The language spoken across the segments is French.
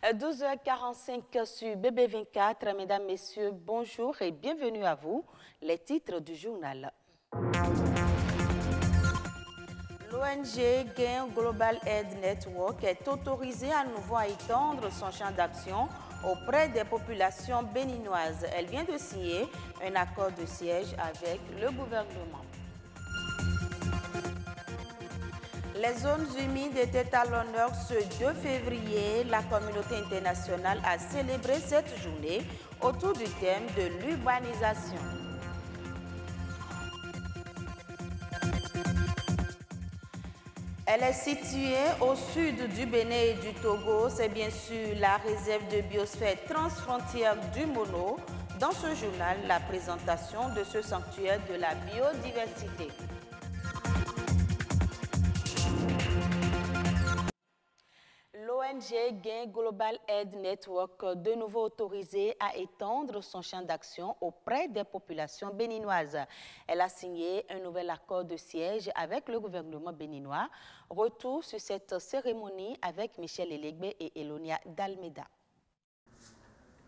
12h45 sur BB24. Mesdames, Messieurs, bonjour et bienvenue à vous. Les titres du journal. L'ONG Gain Global Aid Network est autorisée à nouveau à étendre son champ d'action auprès des populations béninoises. Elle vient de signer un accord de siège avec le gouvernement. Les zones humides étaient à l'honneur ce 2 février. La communauté internationale a célébré cette journée autour du thème de l'urbanisation. Elle est située au sud du Bénin et du Togo. C'est bien sûr la réserve de biosphère transfrontière du Mono. Dans ce journal, la présentation de ce sanctuaire de la biodiversité. L'ONG Gain Global Aid Network, de nouveau autorisée à étendre son champ d'action auprès des populations béninoises. Elle a signé un nouvel accord de siège avec le gouvernement béninois. Retour sur cette cérémonie avec Michel Elegbe et Elonia Dalmeda.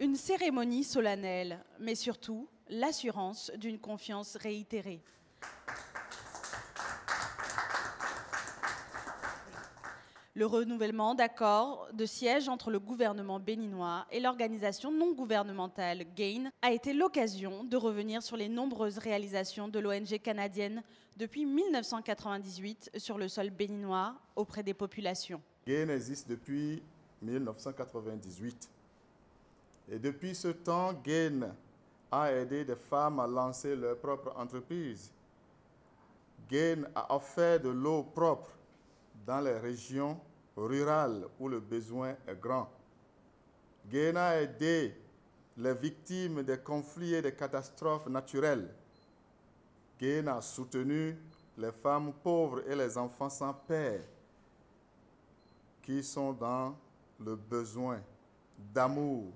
Une cérémonie solennelle, mais surtout l'assurance d'une confiance réitérée. Le renouvellement d'accords de siège entre le gouvernement béninois et l'organisation non gouvernementale GAIN a été l'occasion de revenir sur les nombreuses réalisations de l'ONG canadienne depuis 1998 sur le sol béninois auprès des populations. GAIN existe depuis 1998 et depuis ce temps, GAIN a aidé des femmes à lancer leur propre entreprise. GAIN a offert de l'eau propre dans les régions rurales où le besoin est grand. GAIN a aidé les victimes des conflits et des catastrophes naturelles. GAIN a soutenu les femmes pauvres et les enfants sans père qui sont dans le besoin d'amour.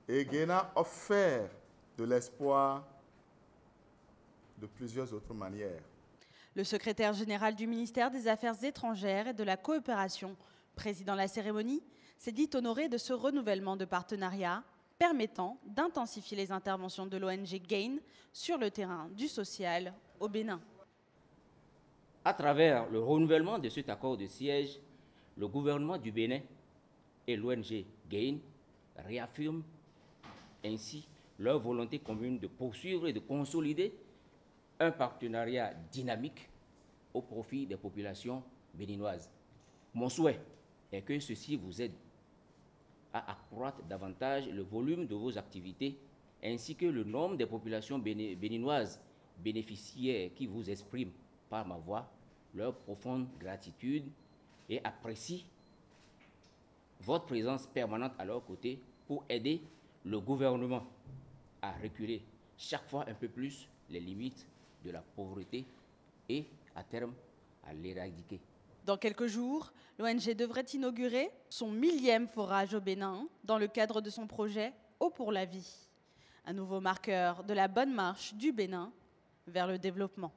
Et GAIN a offert de l'espoir de plusieurs autres manières. Le secrétaire général du ministère des Affaires étrangères et de la coopération, présidant la cérémonie, s'est dit honoré de ce renouvellement de partenariat permettant d'intensifier les interventions de l'ONG GAIN sur le terrain du social au Bénin. À travers le renouvellement de cet accord de siège, le gouvernement du Bénin et l'ONG GAIN réaffirment ainsi leur volonté commune de poursuivre et de consolider un partenariat dynamique au profit des populations béninoises. Mon souhait est que ceci vous aide à accroître davantage le volume de vos activités ainsi que le nombre des populations béninoises bénéficiaires qui vous expriment par ma voix leur profonde gratitude et apprécient votre présence permanente à leur côté pour aider le gouvernement à reculer chaque fois un peu plus les limites de la pauvreté et, à terme, à l'éradiquer. Dans quelques jours, l'ONG devrait inaugurer son 1000e forage au Bénin dans le cadre de son projet Eau pour la vie, un nouveau marqueur de la bonne marche du Bénin vers le développement.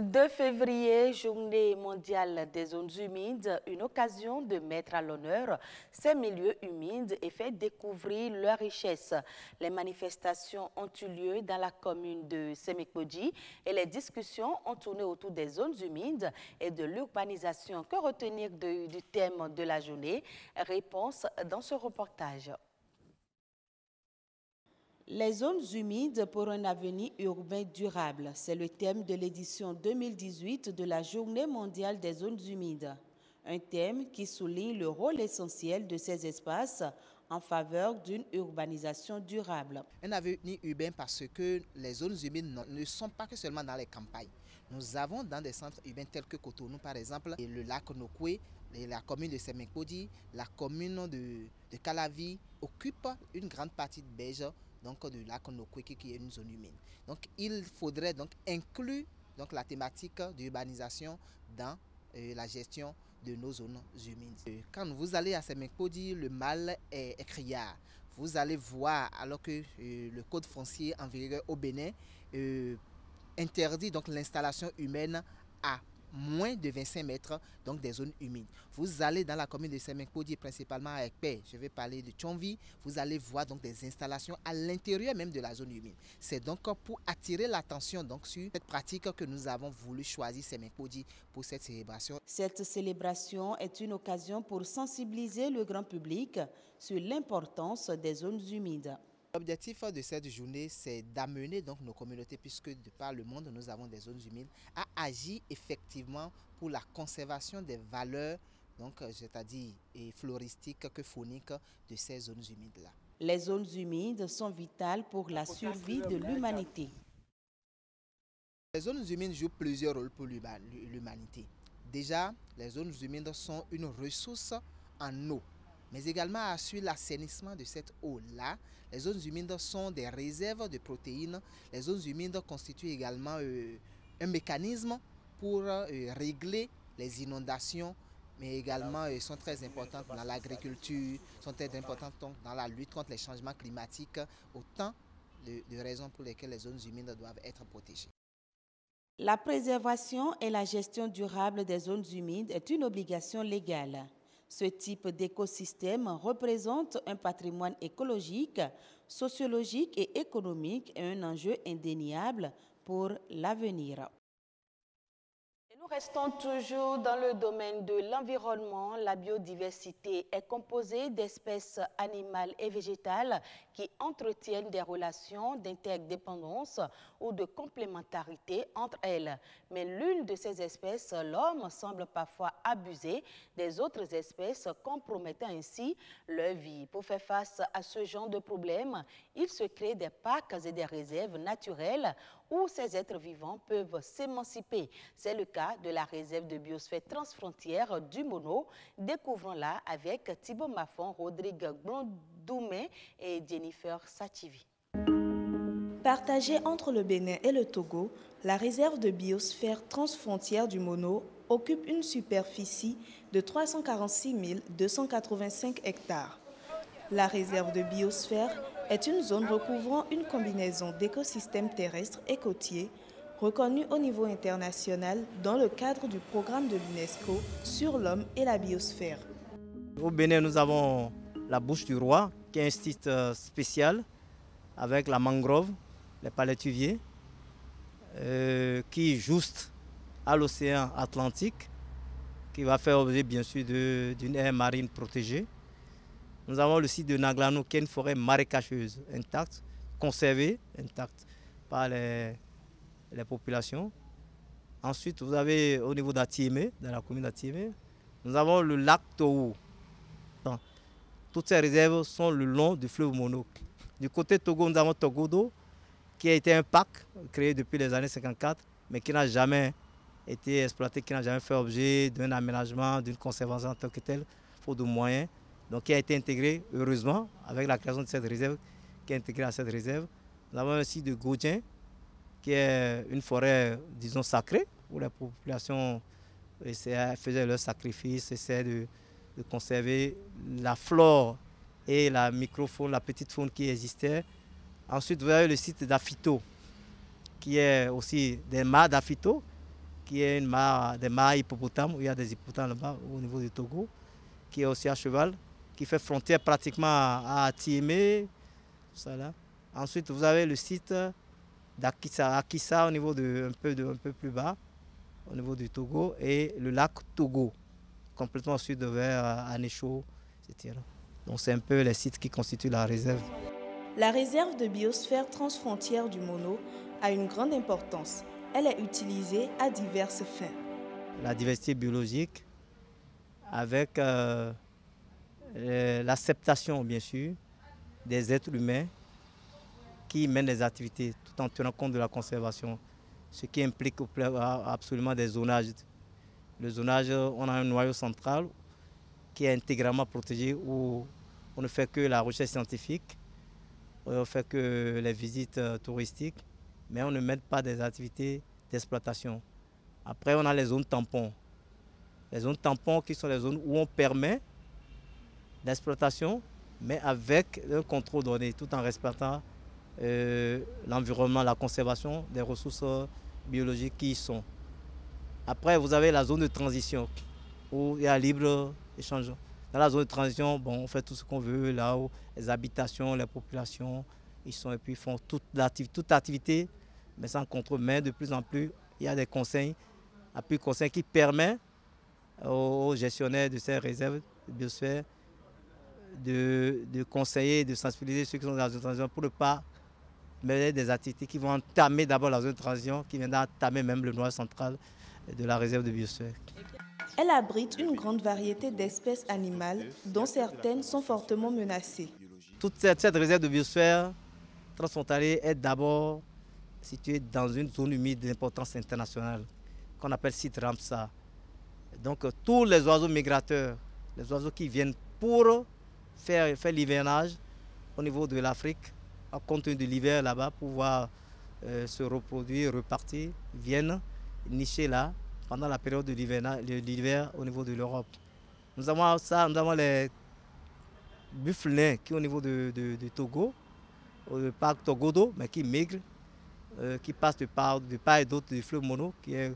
2 février, journée mondiale des zones humides, une occasion de mettre à l'honneur ces milieux humides et faire découvrir leurs richesses. Les manifestations ont eu lieu dans la commune de Semekpodji et les discussions ont tourné autour des zones humides et de l'urbanisation. Que retenir du thème de la journée? Réponse dans ce reportage. Les zones humides pour un avenir urbain durable, c'est le thème de l'édition 2018 de la Journée mondiale des zones humides. Un thème qui souligne le rôle essentiel de ces espaces en faveur d'une urbanisation durable. Un avenir urbain parce que les zones humides ne sont pas que seulement dans les campagnes. Nous avons dans des centres urbains tels que Cotonou par exemple, et le lac Nokwe, la commune de Semekpodji, la commune de Calavi occupe une grande partie de Beige, donc du lac Nokwe qui est une zone humide. Donc il faudrait donc inclure donc la thématique d'urbanisation dans la gestion de nos zones humides. Quand vous allez à Semekpodji, le mal est criard. Vous allez voir alors que le code foncier en vigueur au Bénin interdit donc l'installation humaine à moins de 25 mètres, donc des zones humides. Vous allez dans la commune de Semenkpodi, principalement à Ekpe, je vais parler de Tchonvi, vous allez voir donc des installations à l'intérieur même de la zone humide. C'est donc pour attirer l'attention donc sur cette pratique que nous avons voulu choisir Semenkpodi pour cette célébration. Cette célébration est une occasion pour sensibiliser le grand public sur l'importance des zones humides. L'objectif de cette journée, c'est d'amener donc nos communautés, puisque de par le monde nous avons des zones humides, à agir effectivement pour la conservation des valeurs, donc c'est-à-dire floristiques que fauniques de ces zones humides-là. Les zones humides sont vitales pour la survie de l'humanité. Les zones humides jouent plusieurs rôles pour l'humanité. Déjà, les zones humides sont une ressource en eau, mais également assurent l'assainissement de cette eau-là. Les zones humides sont des réserves de protéines. Les zones humides constituent également un mécanisme pour régler les inondations, mais également sont très importantes dans l'agriculture, sont très importantes dans la lutte contre les changements climatiques. Autant de raisons pour lesquelles les zones humides doivent être protégées. La préservation et la gestion durable des zones humides est une obligation légale. Ce type d'écosystème représente un patrimoine écologique, sociologique et économique et un enjeu indéniable pour l'avenir. Nous restons toujours dans le domaine de l'environnement. La biodiversité est composée d'espèces animales et végétales qui entretiennent des relations d'interdépendance ou de complémentarité entre elles. Mais l'une de ces espèces, l'homme, semble parfois abuser des autres espèces, compromettant ainsi leur vie. Pour faire face à ce genre de problème, il se crée des parcs et des réserves naturelles où ces êtres vivants peuvent s'émanciper. C'est le cas de la réserve de biosphère transfrontière du Mono. Découvrons-la avec Thibaut Maffon, Rodrigue Blondoumé et Jennifer Sachivi. Partagée entre le Bénin et le Togo, la réserve de biosphère transfrontière du Mono occupe une superficie de 346 285 hectares. La réserve de biosphère est une zone recouvrant une combinaison d'écosystèmes terrestres et côtiers reconnue au niveau international dans le cadre du programme de l'UNESCO sur l'homme et la biosphère. Au Bénin, nous avons la Bouche du Roi, qui est un site spécial avec la mangrove, les palétuviers, qui est juste à l'océan Atlantique, qui va faire objet bien sûr d'une aire marine protégée. Nous avons le site de Naglano, qui est une forêt marécageuse intacte, conservée, intacte par les populations. Ensuite, vous avez au niveau d'Atiémé, dans la commune d'Atiémé, nous avons le lac Togo. Toutes ces réserves sont le long du fleuve Mono. Du côté Togo, nous avons Togodo, qui a été un parc créé depuis les années 54, mais qui n'a jamais été exploité, qui n'a jamais fait objet d'un aménagement, d'une conservation en tant que telle, faute de moyens. Donc, qui a été intégré, heureusement, avec la création de cette réserve, qui est intégrée à cette réserve. Nous avons un site de Godien, qui est une forêt, disons, sacrée, où la population faisait leur sacrifice, essaie de conserver la flore et la microfaune, la petite faune qui existait. Ensuite, vous avez le site d'Afito, qui est aussi des mares d'Afito, qui est une mare, des mares hippopotames, où il y a des hippopotames là-bas au niveau du Togo, qui est aussi à cheval, qui fait frontière pratiquement à Atiémé. Ensuite, vous avez le site d'Akissa au niveau un peu plus bas, au niveau du Togo, et le lac Togo, complètement au sud vers Anécho, etc. Donc c'est un peu les sites qui constituent la réserve. La réserve de biosphère transfrontière du Mono a une grande importance. Elle est utilisée à diverses fins. La diversité biologique, avec l'acceptation, bien sûr, des êtres humains qui mènent des activités tout en tenant compte de la conservation, ce qui implique absolument des zonages. Le zonage, on a un noyau central qui est intégralement protégé où on ne fait que la recherche scientifique, on ne fait que les visites touristiques, mais on ne met pas des activités d'exploitation. Après, on a les zones tampons. Les zones tampons qui sont les zones où on permet l'exploitation, mais avec un contrôle donné, tout en respectant l'environnement, la conservation des ressources biologiques qui y sont. Après, vous avez la zone de transition où il y a libre échange. Dans la zone de transition, bon, on fait tout ce qu'on veut, là où les habitations, les populations, ils sont et puis ils font toute activité, mais sans contrôle. Mais de plus en plus, il y a des conseils, appui conseil qui permet aux gestionnaires de ces réserves de biosphère de conseiller, de sensibiliser ceux qui sont dans la zone de transition pour ne pas mener des activités qui vont entamer d'abord la zone de transition, qui viendront entamer même le noyau central de la réserve de biosphère. Elle abrite une grande variété d'espèces animales, dont certaines sont fortement menacées. Toute cette réserve de biosphère transfrontalière est d'abord située dans une zone humide d'importance internationale, qu'on appelle site Ramsar. Donc tous les oiseaux migrateurs, les oiseaux qui viennent pour faire l'hivernage au niveau de l'Afrique, en compte tenu de l'hiver là-bas, pouvoir se reproduire, repartir, viennent nicher là pendant la période de l'hiver au niveau de l'Europe. Nous avons ça, nous avons les buffles qui sont au niveau de Togo, au parc Togodo, mais qui migrent, qui passent de part et d'autre du fleuve Mono, qui est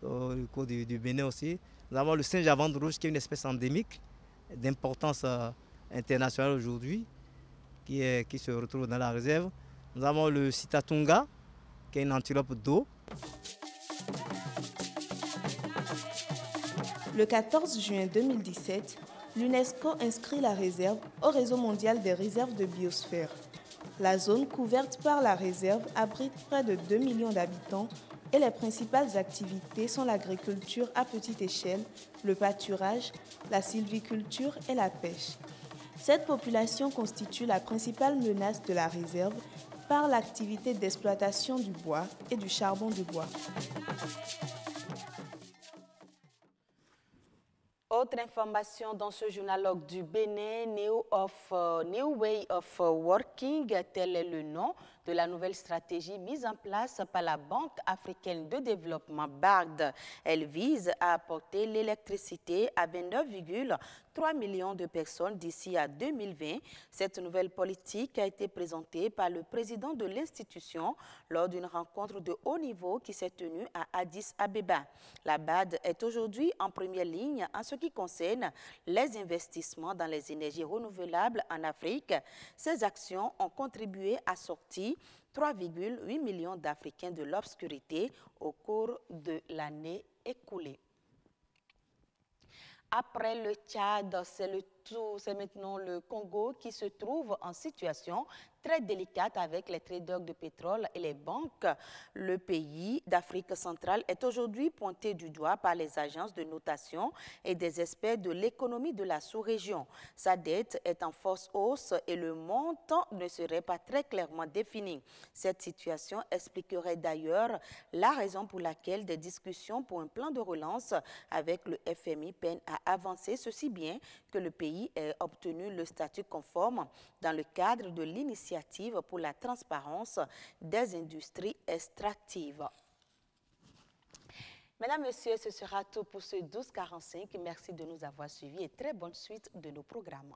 au cours du Bénin aussi. Nous avons le singe à ventre rouge, qui est une espèce endémique d'importance internationale aujourd'hui, qui se retrouve dans la réserve. Nous avons le Sitatunga, qui est une antilope d'eau. Le 14 juin 2017, l'UNESCO inscrit la réserve au réseau mondial des réserves de biosphère. La zone couverte par la réserve abrite près de 2 millions d'habitants et les principales activités sont l'agriculture à petite échelle, le pâturage, la sylviculture et la pêche. Cette population constitue la principale menace de la réserve par l'activité d'exploitation du bois et du charbon de bois. Autre information dans ce journalogue du Bénin, New Way of Working, tel est le nom de la nouvelle stratégie mise en place par la Banque africaine de développement BAD. Elle vise à apporter l'électricité à 29,3 millions de personnes d'ici à 2020. Cette nouvelle politique a été présentée par le président de l'institution lors d'une rencontre de haut niveau qui s'est tenue à Addis Abeba. La BAD est aujourd'hui en première ligne en ce qui concerne les investissements dans les énergies renouvelables en Afrique. Ces actions ont contribué à sortir 3,8 millions d'Africains de l'obscurité au cours de l'année écoulée. Après le Tchad, c'est maintenant le Congo qui se trouve en situation très délicate avec les traders de pétrole et les banques. Le pays d'Afrique centrale est aujourd'hui pointé du doigt par les agences de notation et des experts de l'économie de la sous-région. Sa dette est en forte hausse et le montant ne serait pas très clairement défini. Cette situation expliquerait d'ailleurs la raison pour laquelle des discussions pour un plan de relance avec le FMI peinent à avancer, ceci bien que le pays ait obtenu le statut conforme dans le cadre de l'initiative pour la transparence des industries extractives. Mesdames, Messieurs, ce sera tout pour ce 12h45. Merci de nous avoir suivis et très bonne suite de nos programmes.